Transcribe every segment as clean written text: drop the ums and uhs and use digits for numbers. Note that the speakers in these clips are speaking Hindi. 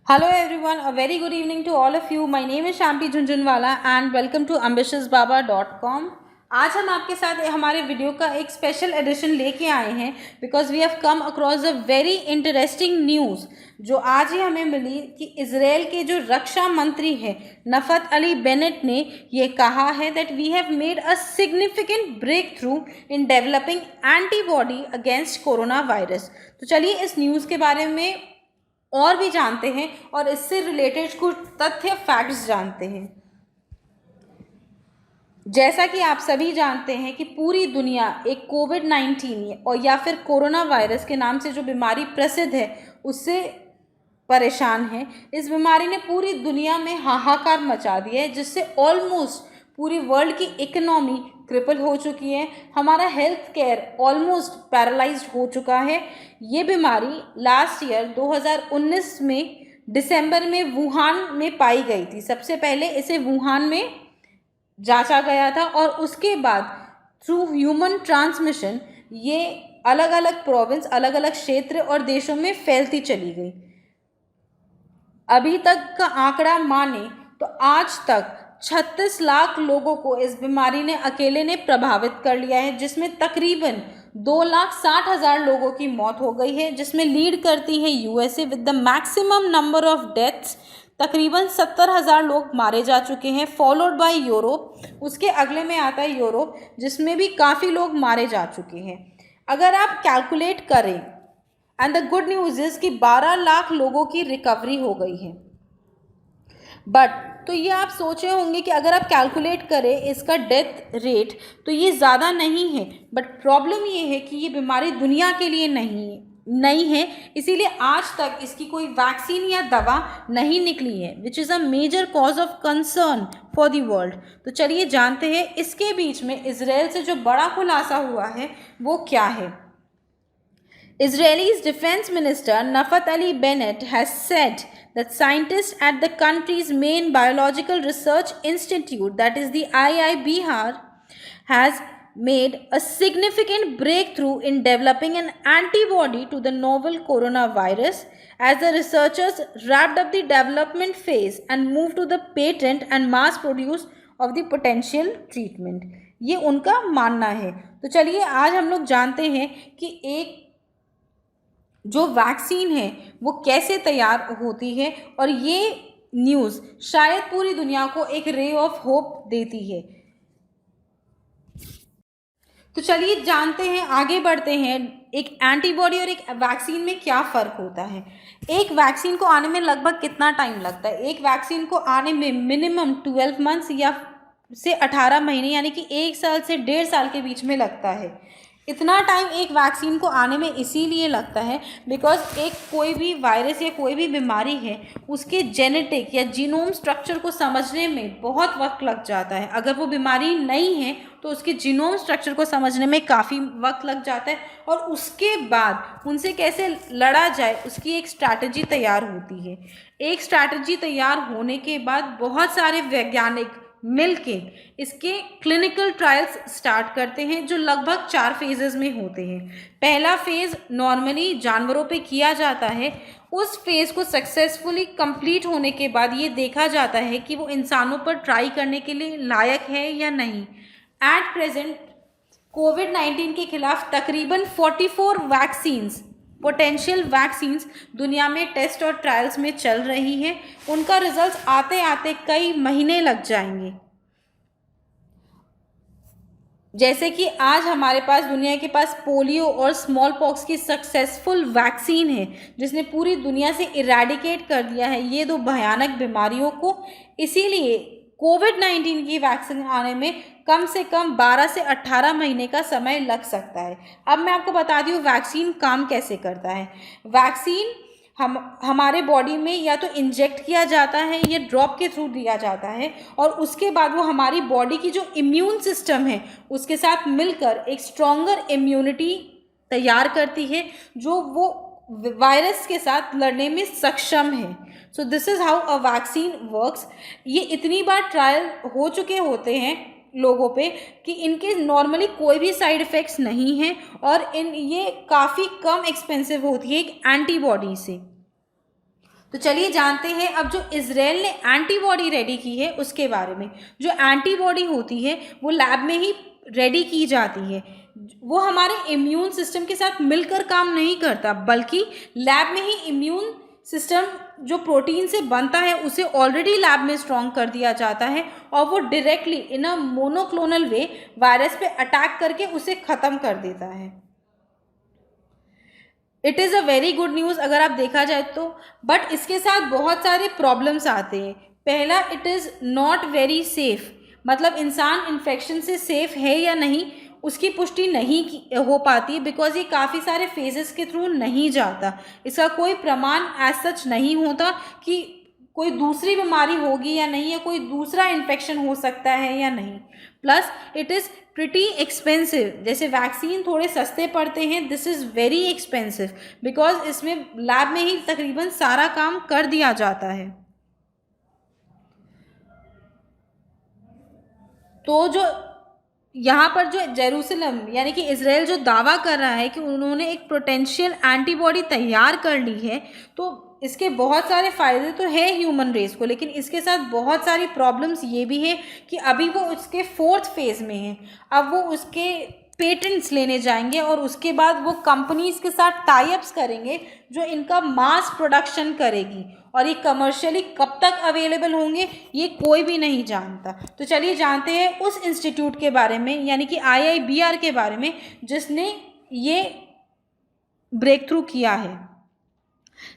Hello everyone, a very good evening to all of you. My name is Shampi Jhunjhunwala and welcome to ambitiousbaba.com. आज हम आपके साथ हमारे वीडियो का एक स्पेशल एडिशन लेके आए हैं because we have come across a very interesting news जो आज ही हमें मिली कि इजराइल के जो रक्षा मंत्री हैं नफत अली बेनेट ने ये कहा है that we have made a significant breakthrough in developing antibody against corona virus. तो चलिए इस न्यूज़ के बारे में और भी जानते हैं और इससे रिलेटेड कुछ तथ्य फैक्ट्स जानते हैं। जैसा कि आप सभी जानते हैं कि पूरी दुनिया एक कोविड-19 और या फिर कोरोना वायरस के नाम से जो बीमारी प्रसिद्ध है उससे परेशान है। इस बीमारी ने पूरी दुनिया में हाहाकार मचा दिया है जिससे ऑलमोस्ट पूरी वर्ल्ड की इकोनॉमी क्रिपल हो चुकी है। हमारा हेल्थ केयर ऑलमोस्ट पैरालाइज्ड हो चुका है। ये बीमारी लास्ट ईयर 2019 में दिसंबर में वुहान में पाई गई थी। सबसे पहले इसे वुहान में जांचा गया था और उसके बाद थ्रू ह्यूमन ट्रांसमिशन ये अलग अलग प्रोविंस, अलग अलग क्षेत्र और देशों में फैलती चली गई। अभी तक का आंकड़ा माने तो आज तक 36 लाख लोगों को इस बीमारी ने अकेले ने प्रभावित कर लिया है, जिसमें तकरीबन 2,60,000 लोगों की मौत हो गई है, जिसमें लीड करती है USA with the maximum number of deaths. तकरीबन 70,000 लोग मारे जा चुके हैं, फॉलोड बाय यूरोप। उसके अगले में आता है यूरोप जिसमें भी काफ़ी लोग मारे जा चुके हैं। अगर आप कैलकुलेट करें and the good news is कि 12 लाख लोगों की रिकवरी हो गई है। बट तो ये आप सोचे होंगे कि अगर आप कैलकुलेट करें इसका डेथ रेट तो ये ज़्यादा नहीं है, बट प्रॉब्लम ये है कि ये बीमारी दुनिया के लिए नहीं है, इसीलिए आज तक इसकी कोई वैक्सीन या दवा नहीं निकली है, which is a major cause of concern for the world. तो चलिए जानते हैं इसके बीच में इजराइल से जो बड़ा खुलासा हुआ है वो क्या है। Israel's defense minister Nafat Ali Bennett has said that scientists at the country's main biological research institute, that is the IIBR, has made a significant breakthrough in developing an antibody to the novel coronavirus as the researchers wrapped up the development phase and moved to the patent and mass produce of the potential treatment। ये उनका मानना है। तो चलिए आज हम लोग जानते हैं कि एक जो वैक्सीन है वो कैसे तैयार होती है और ये न्यूज़ शायद पूरी दुनिया को एक रे ऑफ होप देती है। तो चलिए जानते हैं, आगे बढ़ते हैं, एक एंटीबॉडी और एक वैक्सीन में क्या फ़र्क होता है। एक वैक्सीन को आने में लगभग कितना टाइम लगता है? एक वैक्सीन को आने में मिनिमम 12 मंथ्स या से 18 महीने यानी कि 1 साल से 1.5 साल के बीच में लगता है। इतना टाइम एक वैक्सीन को आने में इसीलिए लगता है बिकॉज एक कोई भी वायरस या कोई भी बीमारी है उसके जेनेटिक या जीनोम स्ट्रक्चर को समझने में बहुत वक्त लग जाता है। अगर वो बीमारी नहीं है तो उसके जीनोम स्ट्रक्चर को समझने में काफ़ी वक्त लग जाता है और उसके बाद उनसे कैसे लड़ा जाए उसकी एक स्ट्रैटेजी तैयार होती है। एक स्ट्रैटेजी तैयार होने के बाद बहुत सारे वैज्ञानिक मिलके इसके क्लिनिकल ट्रायल्स स्टार्ट करते हैं जो लगभग 4 फेजेस में होते हैं। पहला फेज़ नॉर्मली जानवरों पे किया जाता है। उस फेज़ को सक्सेसफुली कंप्लीट होने के बाद ये देखा जाता है कि वो इंसानों पर ट्राई करने के लिए लायक है या नहीं। एट प्रेजेंट कोविड-19 के खिलाफ तकरीबन 44 वैक्सीन्स, पोटेंशियल वैक्सीन्स दुनिया में टेस्ट और ट्रायल्स में चल रही हैं। उनका रिजल्ट्स आते आते कई महीने लग जाएंगे। जैसे कि आज हमारे पास दुनिया के पास पोलियो और स्मॉल पॉक्स की सक्सेसफुल वैक्सीन है जिसने पूरी दुनिया से इरेडिकेट कर दिया है ये दो भयानक बीमारियों को। इसीलिए कोविड-19 की वैक्सीन आने में कम से कम 12 से 18 महीने का समय लग सकता है। अब मैं आपको बता दूँ वैक्सीन काम कैसे करता है। वैक्सीन हमारे बॉडी में या तो इंजेक्ट किया जाता है या ड्रॉप के थ्रू दिया जाता है और उसके बाद वो हमारी बॉडी की जो इम्यून सिस्टम है उसके साथ मिलकर एक स्ट्रॉन्गर इम्यूनिटी तैयार करती है जो वो वायरस के साथ लड़ने में सक्षम है। So this is how a vaccine works. ये इतनी बार ट्रायल हो चुके होते हैं लोगों पे कि इनके नॉर्मली कोई भी साइड इफ़ेक्ट्स नहीं हैं और ये काफ़ी कम एक्सपेंसिव होती है एक एंटीबॉडी से। तो चलिए जानते हैं अब जो इजराइल ने एंटीबॉडी रेडी की है उसके बारे में। जो एंटीबॉडी होती है वो लैब में ही रेडी की जाती है। वो हमारे इम्यून सिस्टम के साथ मिलकर काम नहीं करता, बल्कि लैब में ही इम्यून सिस्टम जो प्रोटीन से बनता है उसे ऑलरेडी लैब में स्ट्रॉन्ग कर दिया जाता है और वो directly in a monoclonal way virus पे अटैक करके उसे ख़त्म कर देता है। It is a very good news अगर आप देखा जाए तो, बट इसके साथ बहुत सारे प्रॉब्लम्स आते हैं। पहला, it is not very safe, मतलब इंसान इन्फेक्शन से सेफ है या नहीं उसकी पुष्टि नहीं हो पाती, बिकॉज ये काफ़ी सारे फेजेस के थ्रू नहीं जाता। इसका कोई प्रमाण एज सच नहीं होता कि कोई दूसरी बीमारी होगी या नहीं, या कोई दूसरा इन्फेक्शन हो सकता है या नहीं। Plus it is pretty expensive, जैसे वैक्सीन थोड़े सस्ते पड़ते हैं, this is very expensive because इसमें लैब में ही तकरीबन सारा काम कर दिया जाता है। तो जो यहाँ पर जो जेरूसलम यानी कि इज़राइल जो दावा कर रहा है कि उन्होंने एक पोटेंशियल एंटीबॉडी तैयार कर ली है, तो इसके बहुत सारे फ़ायदे तो है ह्यूमन रेस को, लेकिन इसके साथ बहुत सारी प्रॉब्लम्स ये भी है कि अभी वो उसके 4th फेज़ में है। अब वो उसके पेटेंट्स लेने जाएंगे और उसके बाद वो कंपनीज़ के साथ टाई अप्स करेंगे जो इनका मास प्रोडक्शन करेगी, और ये कमर्शियली कब तक अवेलेबल होंगे ये कोई भी नहीं जानता। तो चलिए जानते हैं उस इंस्टीट्यूट के बारे में, यानी कि IIBR के बारे में, जिसने ये ब्रेक थ्रू किया है।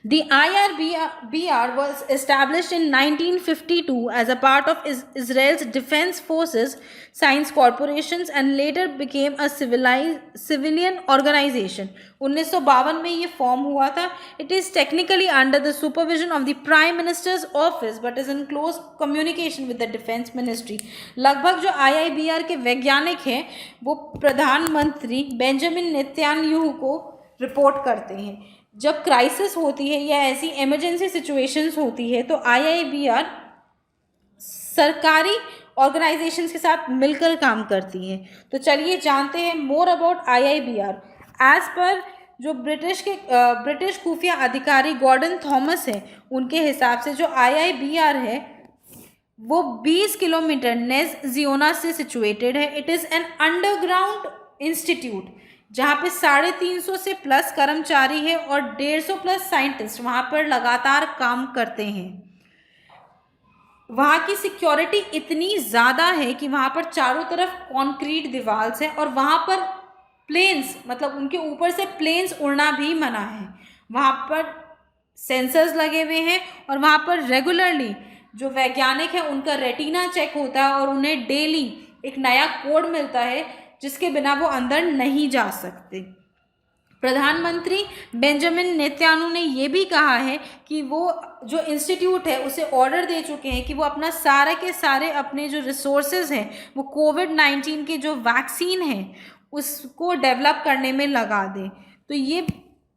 The IRBR was established in 1952 as a part of Israel's Defense Forces Science Corporations and later became a civilian organization. 1952 में ये फॉर्म हुआ था। It is technically under the supervision of the Prime Minister's office but is in close communication with the Defense Ministry. लगभग जो IIBR के वैज्ञानिक हैं वो प्रधानमंत्री बेंजामिन नेतन्याहू को रिपोर्ट करते हैं। जब क्राइसिस होती है या ऐसी इमरजेंसी सिचुएशंस होती है तो IIBR सरकारी ऑर्गेनाइजेशंस के साथ मिलकर काम करती है। तो चलिए जानते हैं more about IIBR। As per जो ब्रिटिश खुफिया अधिकारी गॉर्डन थॉमस है, उनके हिसाब से जो IIBR है वो 20 किलोमीटर नेज जियोना से सिचुएटेड है। It is an underground institute जहाँ पे 350 से प्लस कर्मचारी है और 150 प्लस साइंटिस्ट वहाँ पर लगातार काम करते हैं। वहाँ की सिक्योरिटी इतनी ज़्यादा है कि वहाँ पर चारों तरफ कंक्रीट दीवार्स हैं और वहाँ पर प्लेन्स, मतलब उनके ऊपर से प्लेन्स उड़ना भी मना है। वहाँ पर सेंसर्स लगे हुए हैं और वहाँ पर रेगुलरली जो वैज्ञानिक हैं उनका रेटिना चेक होता है और उन्हें डेली एक नया कोड मिलता है जिसके बिना वो अंदर नहीं जा सकते। प्रधानमंत्री बेंजामिन नेतन्याहू ने ये भी कहा है कि वो जो इंस्टीट्यूट है उसे ऑर्डर दे चुके हैं कि वो अपना सारे के सारे अपने जो रिसोर्सेज हैं वो कोविड-19 के जो वैक्सीन है उसको डेवलप करने में लगा दें। तो ये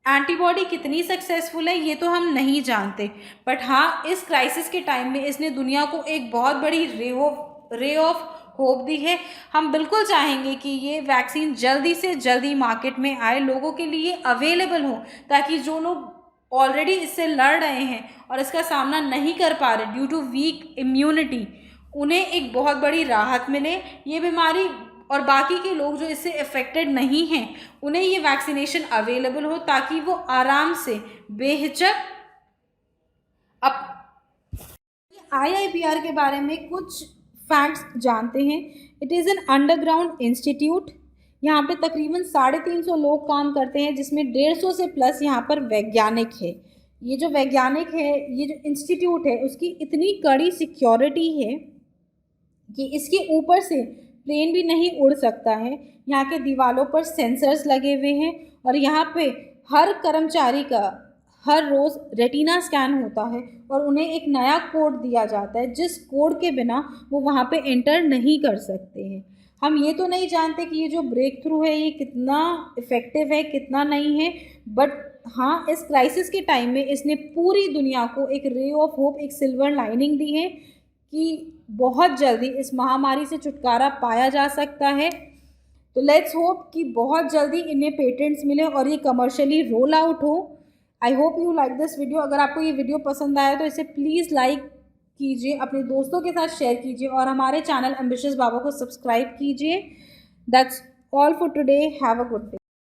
एंटीबॉडी कितनी सक्सेसफुल है ये तो हम नहीं जानते, बट हाँ इस क्राइसिस के टाइम में इसने दुनिया को एक बहुत बड़ी रे ऑफ होप दी है। हम बिल्कुल चाहेंगे कि ये वैक्सीन जल्दी से जल्दी मार्केट में आए, लोगों के लिए अवेलेबल हो, ताकि जो लोग ऑलरेडी इससे लड़ रहे हैं और इसका सामना नहीं कर पा रहे ड्यू टू वीक इम्यूनिटी, उन्हें एक बहुत बड़ी राहत मिले। ये बीमारी और बाकी के लोग जो इससे अफेक्टेड नहीं हैं उन्हें ये वैक्सीनेशन अवेलेबल हो ताकि वो आराम से बेहिचक IIBR के बारे में कुछ फैक्ट्स जानते हैं। It is an underground institute. यहाँ पे तकरीबन 350 लोग काम करते हैं जिसमें 150 से प्लस यहाँ पर वैज्ञानिक है। ये जो वैज्ञानिक है, ये जो इंस्टीट्यूट है उसकी इतनी कड़ी सिक्योरिटी है कि इसके ऊपर से प्लेन भी नहीं उड़ सकता है। यहाँ के दीवारों पर सेंसर्स लगे हुए हैं और यहाँ पे हर कर्मचारी का हर रोज़ रेटिना स्कैन होता है और उन्हें एक नया कोड दिया जाता है जिस कोड के बिना वो वहाँ पे एंटर नहीं कर सकते हैं। हम ये तो नहीं जानते कि ये जो ब्रेक थ्रू है ये कितना इफ़ेक्टिव है कितना नहीं है, बट हाँ इस क्राइसिस के टाइम में इसने पूरी दुनिया को एक रे ऑफ होप, एक सिल्वर लाइनिंग दी है कि बहुत जल्दी इस महामारी से छुटकारा पाया जा सकता है। तो लेट्स होप कि बहुत जल्दी इन्हें पेटेंट्स मिले और ये कमर्शियली रोल आउट हो। I hope you like this video. अगर आपको ये वीडियो पसंद आया तो इसे प्लीज़ लाइक कीजिए, अपने दोस्तों के साथ शेयर कीजिए और हमारे चैनल एम्बिशियस बाबा को सब्सक्राइब कीजिए। That's all for today. Have a good day.